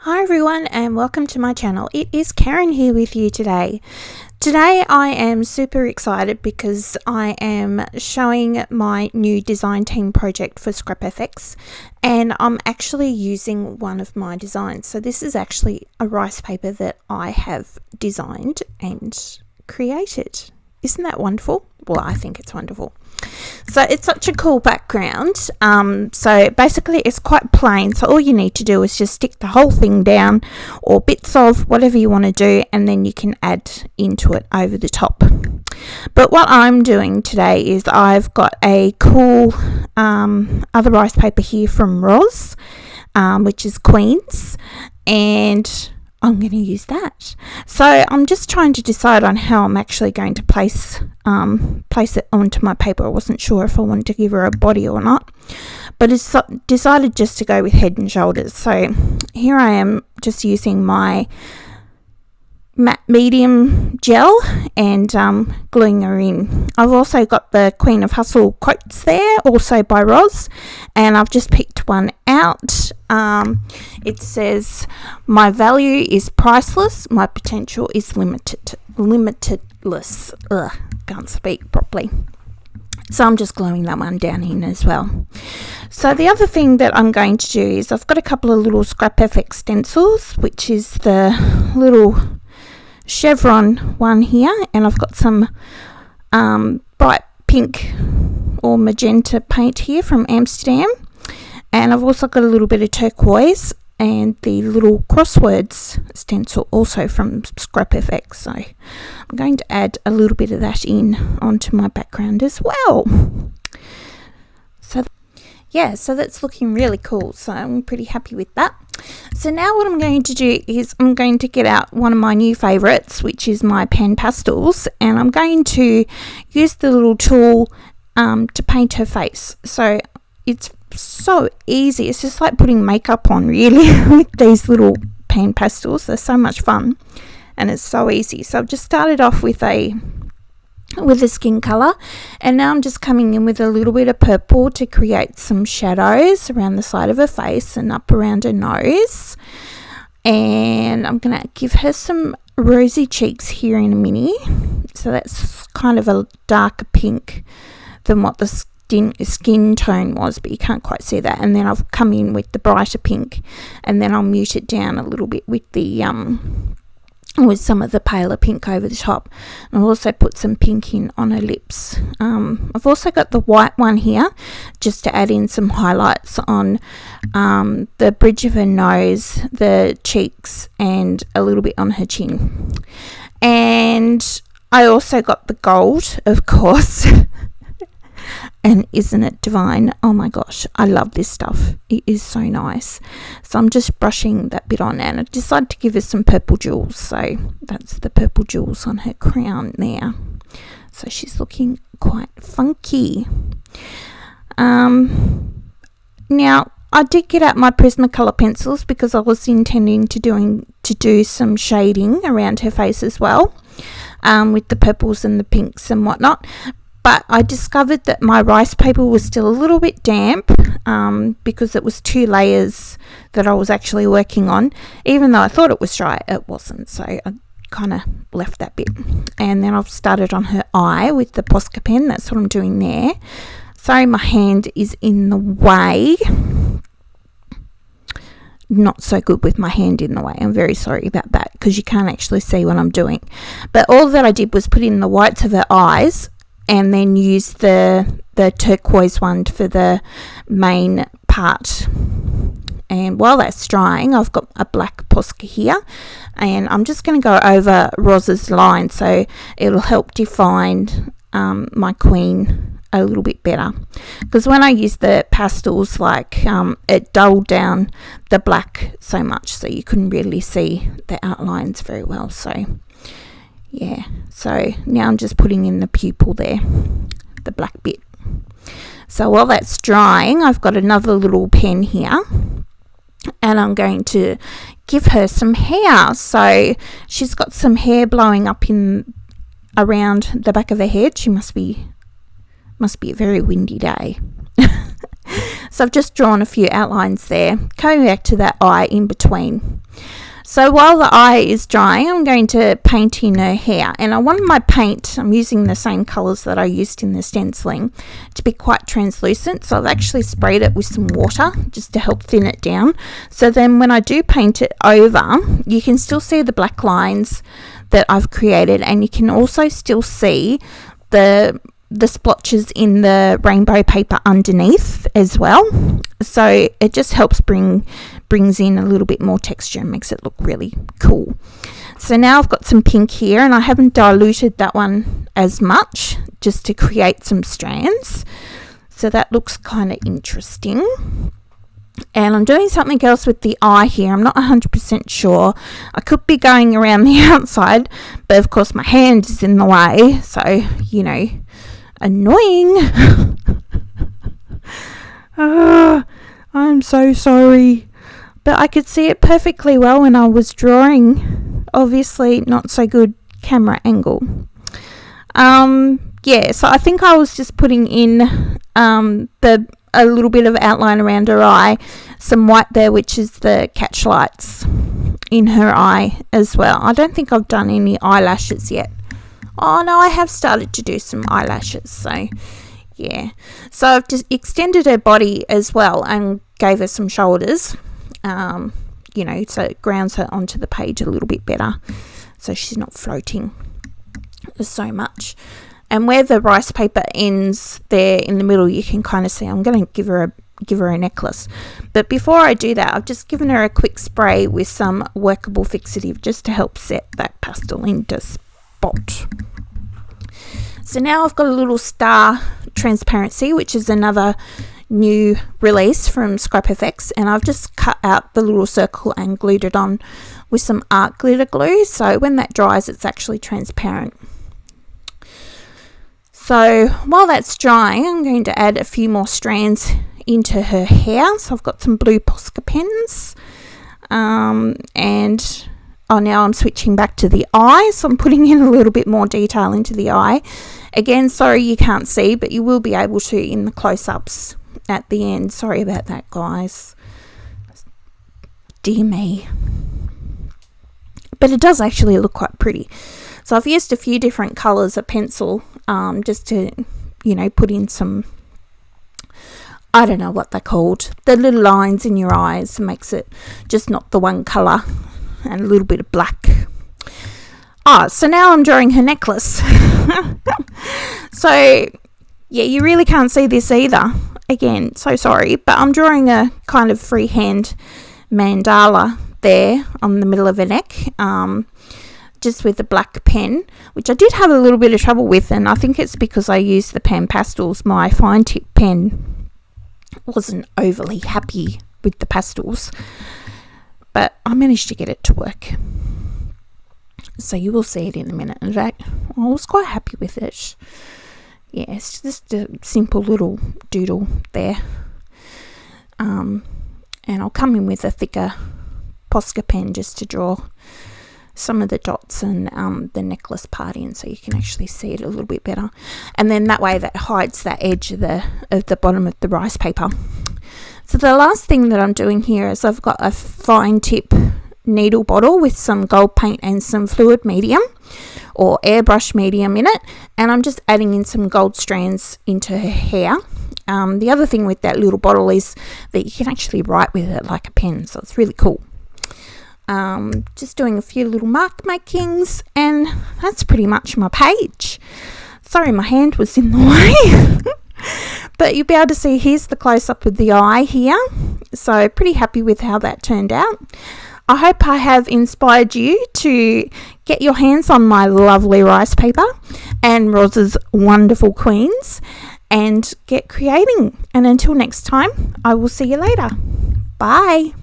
Hi everyone and welcome to my channel. It is Karen here with you today. Today I am super excited because I am showing my new design team project for ScrapFX and I'm actually using one of my designs. So this is actually a rice paper that I have designed and created. Isn't that wonderful? Well, I think it's wonderful. So it's such a cool background. So basically it's quite plain. So all you need to do is just stick the whole thing down or bits of whatever you want to do, and then you can add into it over the top. But what I'm doing today is I've got a cool other rice paper here from Roz, which is Queen's, and I'm going to use that. So I'm just trying to decide on how I'm actually going to place it onto my paper. I wasn't sure if I wanted to give her a body or not, but it's decided just to go with head and shoulders. So here I am just using my matte medium gel and gluing her in. I've also got the Queen of Hustle quotes there, also by Roz, and I've just picked one out. It says, "My value is priceless, my potential is limitless." Can't speak properly. So I'm just gluing that one down in as well. So the other thing that I'm going to do is I've got a couple of little ScrapFX stencils, which is the little chevron one here, and I've got some bright pink or magenta paint here from Amsterdam, and I've also got a little bit of turquoise and the little crosswords stencil also from ScrapFX. So I'm going to add a little bit of that in onto my background as well. So yeah, so that's looking really cool, so I'm pretty happy with that. So now what I'm going to do is I'm going to get out one of my new favorites, which is my pan pastels, and I'm going to use the little tool to paint her face. So it's so easy, it's just like putting makeup on really with these little pan pastels. They're so much fun and it's so easy. So I've just started off with a skin color, and now I'm just coming in with a little bit of purple to create some shadows around the side of her face and up around her nose, and I'm gonna give her some rosy cheeks here in a mini. So that's kind of a darker pink than what the skin tone was, but you can't quite see that. And then I've come in with the brighter pink, and then I'll mute it down a little bit with the with some of the paler pink over the top. And I've also put some pink in on her lips. I've also got the white one here just to add in some highlights on the bridge of her nose, the cheeks, and a little bit on her chin. And I also got the gold, of course. And isn't it divine? Oh my gosh, I love this stuff. It is so nice. So I'm just brushing that bit on, and I decided to give her some purple jewels. So that's the purple jewels on her crown there. So she's looking quite funky. Now I did get out my Prismacolor pencils because I was intending to do some shading around her face as well, with the purples and the pinks and whatnot. But I discovered that my rice paper was still a little bit damp because it was 2 layers that I was actually working on. Even though I thought it was dry, it wasn't. So I kind of left that bit. And then I've started on her eye with the Posca pen. That's what I'm doing there. Sorry, my hand is in the way. Not so good with my hand in the way. I'm very sorry about that because you can't actually see what I'm doing. But all that I did was put in the whites of her eyes, and then use the turquoise one for the main part. And while that's drying, I've got a black Posca here, and I'm just going to go over Roz's line so it'll help define my queen a little bit better. Because when I use the pastels, it dulled down the black so much so you couldn't really see the outlines very well. So yeah, so now I'm just putting in the pupil there, the black bit. So while that's drying, I've got another little pen here, and I'm going to give her some hair. So she's got some hair blowing up in around the back of her head. She must be a very windy day. So I've just drawn a few outlines there, coming back to that eye in between. So while the eye is drying, I'm going to paint in her hair, and I want my paint, I'm using the same colours that I used in the stenciling, to be quite translucent. So I've actually sprayed it with some water just to help thin it down. So then when I do paint it over, you can still see the black lines that I've created, and you can also still see the splotches in the rainbow paper underneath as well. So it just helps brings in a little bit more texture and makes it look really cool. So now I've got some pink here, and I haven't diluted that one as much just to create some strands. So that looks kind of interesting. And I'm doing something else with the eye here. I'm not 100% sure. I could be going around the outside, but of course my hand is in the way. So, you know, annoying. I'm so sorry. But I could see it perfectly well when I was drawing. Obviously not so good camera angle. Yeah, so I think I was just putting in a little bit of outline around her eye, some white there, which is the catch lights in her eye as well. I don't think I've done any eyelashes yet. Oh no, I have started to do some eyelashes, so yeah. So I've just extended her body as well and gave her some shoulders, you know, so it grounds her onto the page a little bit better, so she's not floating so much. And where the rice paper ends there in the middle, you can kind of see I'm going to give her a necklace. But before I do that, I've just given her a quick spray with some workable fixative just to help set that pastel into spot. So now I've got a little star transparency, which is another new release from Scrap FX, and I've just cut out the little circle and glued it on with some art glitter glue, so when that dries it's actually transparent. So while that's drying, I'm going to add a few more strands into her hair. So I've got some blue Posca pens, and now I'm switching back to the eye, so I'm putting in a little bit more detail into the eye. Again, sorry you can't see, but you will be able to in the close-ups at the end. Sorry about that, guys. Dear me. But it does actually look quite pretty. So I've used a few different colours of pencil just to, you know, put in some, I don't know what they're called, the little lines in your eyes, makes it just not the one colour, and a little bit of black. So now I'm drawing her necklace. So yeah, you really can't see this either. Again, so sorry, but I'm drawing a kind of freehand mandala there on the middle of her neck, just with a black pen, which I did have a little bit of trouble with, and I think it's because I used the Pan Pastels. My fine tip pen wasn't overly happy with the pastels, but I managed to get it to work. So you will see it in a minute. In fact, I was quite happy with it. Yeah, it's just a simple little doodle there. And I'll come in with a thicker Posca pen just to draw some of the dots and the necklace part in, so you can actually see it a little bit better. And then that way that hides that edge of the bottom of the rice paper. So the last thing that I'm doing here is I've got a fine tip needle bottle with some gold paint and some fluid medium or airbrush medium in it, and I'm just adding in some gold strands into her hair. The other thing with that little bottle is that you can actually write with it like a pen, so it's really cool. Just doing a few little mark makings, and that's pretty much my page. Sorry, my hand was in the way. But you'll be able to see here's the close-up of the eye here, so pretty happy with how that turned out. I hope I have inspired you to get your hands on my lovely rice paper and Roz's wonderful queens and get creating. And until next time, I will see you later. Bye.